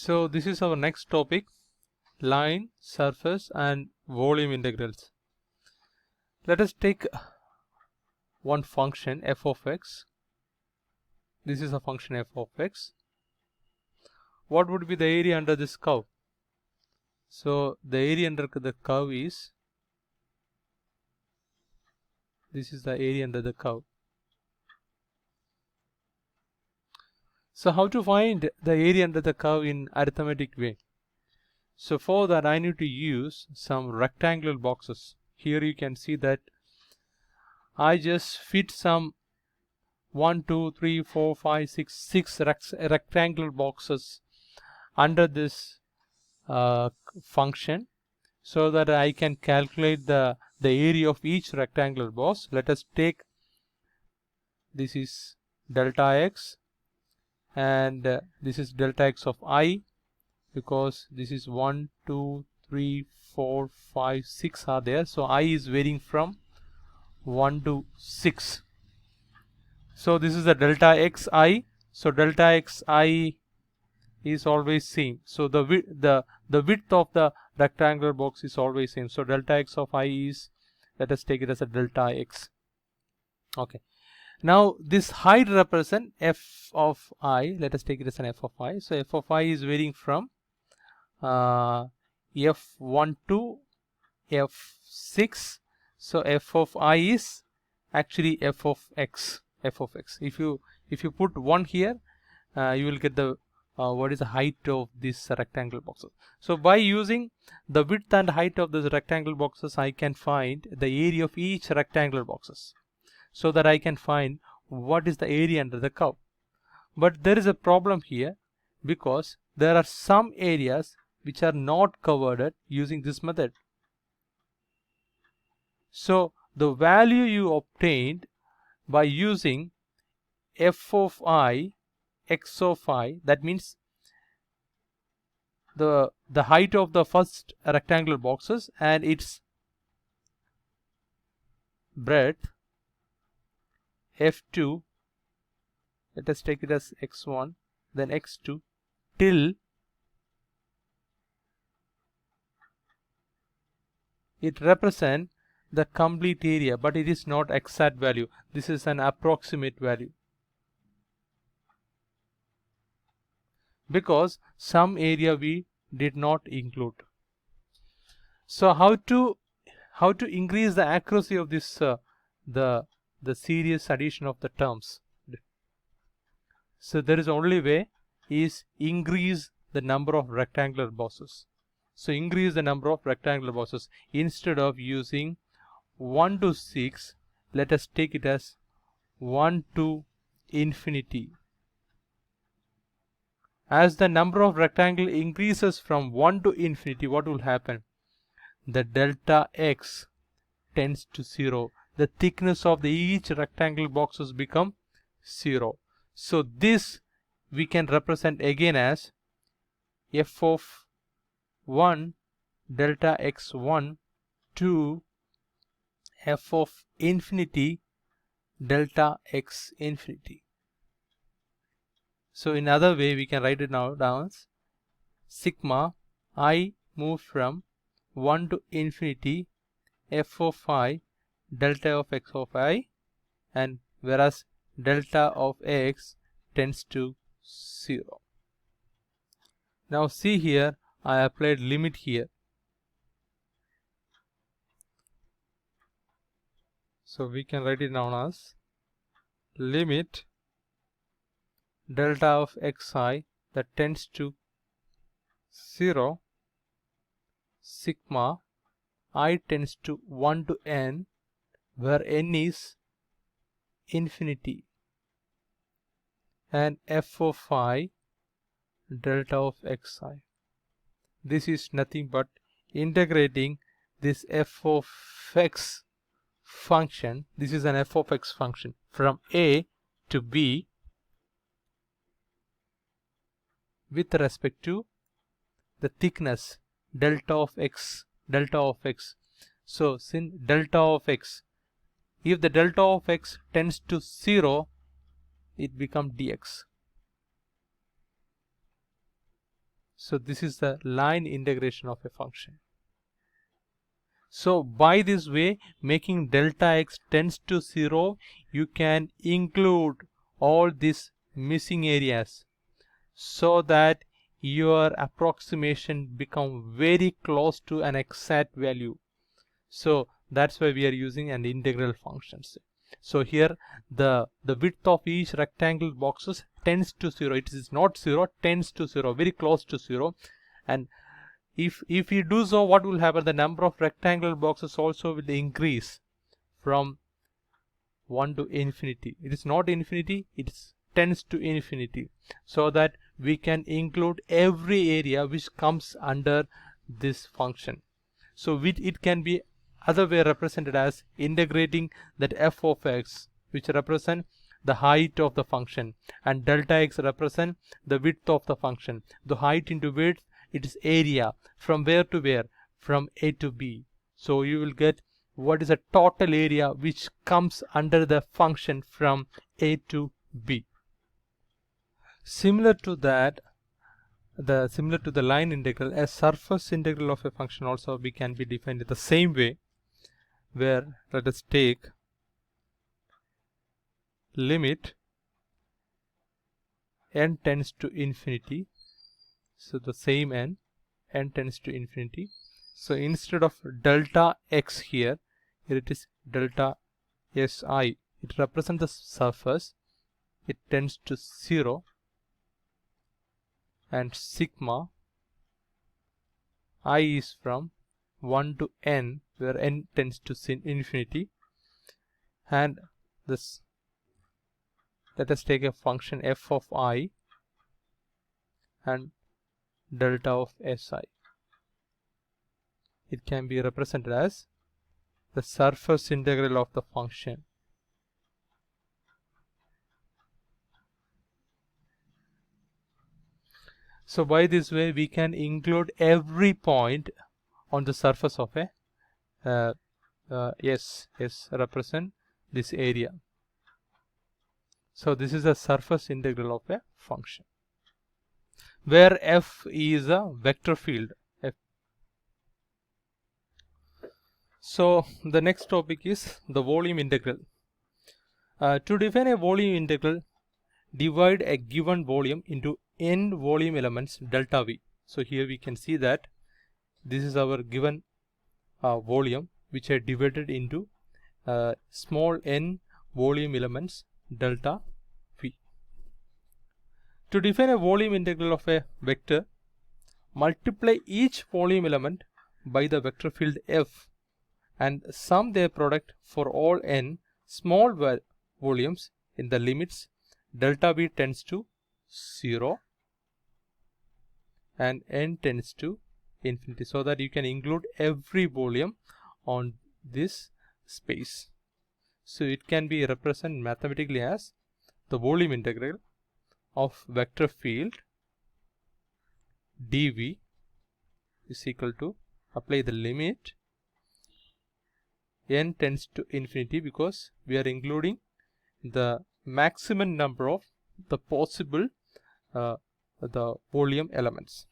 So this is our next topic, line, surface and volume integrals. Let us take one function f of x. This is a function f of x. What would be the area under this curve? So the area under the curve is, this is the area under the curve. So how to find the area under the curve in arithmetic way? So for that I need to use some rectangular boxes. Here you can see that I just fit some 1, 2, 3, 4, 5, 6 rectangular boxes under this function, so that I can calculate the area of each rectangular box. Let us take, this is delta x and this is delta x of I, because this is 1, 2, 3, 4, 5, 6 are there. So I is varying from 1 to 6. So this is the delta xi. So delta xi is always same. So the width of the rectangular box is always same. So delta x of I is, let us take it as a delta x. Okay. Now this height represent f of I. Let us take it as an f of I. So f of I is varying from f1 to f6. So f of I is actually f of x. F of x. If you put 1 here, you will get the what is the height of this rectangle boxes. So by using the width and height of these rectangle boxes, I can find the area of each rectangular boxes, so that I can find what is the area under the curve. But there is a problem here, because there are some areas which are not covered using this method. So the value you obtained by using f of I, x of I, that means the height of the first rectangular boxes and its breadth, f2, let us take it as x1, then x2, till it represents the complete area, but it is not exact value. This is an approximate value, because some area we did not include. So how to increase the accuracy of this the series addition of the terms? So there is only way is increase the number of rectangular boxes. So increase the number of rectangular boxes. Instead of using 1 to 6, let us take it as 1 to infinity. As the number of rectangle increases from 1 to infinity, what will happen? The delta x tends to 0. The thickness of each rectangle boxes become 0. So this we can represent again as f of 1 delta x1 to f of infinity delta x infinity. So in other way we can write it now down as sigma I move from 1 to infinity f of I delta of x of I, and whereas delta of x tends to 0. Now see here, I applied limit here. So we can write it down as limit delta of xi that tends to 0, sigma I tends to 1 to n, where n is infinity, and f of I delta of xi. This is nothing but integrating this f of x function. This is an f of x function from a to b with respect to the thickness delta of x. So since delta of x, if the delta of x tends to 0, it becomes dx. So this is the line integration of a function. So by this way, making delta x tends to 0, you can include all these missing areas so that your approximation become very close to an exact value. So that's why we are using an integral functions. So here the width of each rectangle boxes tends to 0. It is not 0, tends to 0, very close to 0. And if we do so, what will happen? The number of rectangular boxes also will increase from 1 to infinity. It is not infinity, it tends to infinity, so that we can include every area which comes under this function. So it can be other way represented as integrating that f of x, which represent the height of the function, and delta x represent the width of the function. The height into width, it is area. From where to where? From A to B. So you will get what is the total area which comes under the function from A to B. Similar to that, similar to the line integral, a surface integral of a function also can be defined in the same way, where let us take limit n tends to infinity. So the same n tends to infinity. So instead of delta x here it is delta si. It represents the surface. It tends to 0, and sigma I is from 1 to n, where n tends to infinity. And this, let us take a function f of I and delta of si. It can be represented as the surface integral of the function. So by this way we can include every point on the surface of a S represent this area. So this is the surface integral of a function, where f is a vector field. So the next topic is the volume integral. To define a volume integral, divide a given volume into n volume elements delta V. So here we can see that this is our given volume, which are divided into small n volume elements delta V. To define a volume integral of a vector, multiply each volume element by the vector field f and sum their product for all n small volumes in the limits delta V tends to 0 and n tends to infinity, so that you can include every volume on this space. So it can be represented mathematically as the volume integral of vector field dV is equal to, apply the limit n tends to infinity, because we are including the maximum number of the possible the volume elements,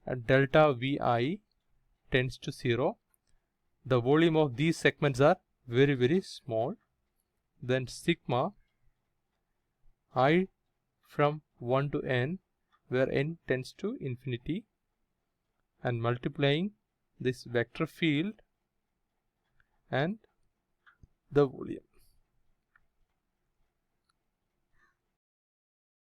and delta Vi tends to 0. The volume of these segments are very, very small. Then sigma I from 1 to n, where n tends to infinity, and multiplying this vector field and the volume.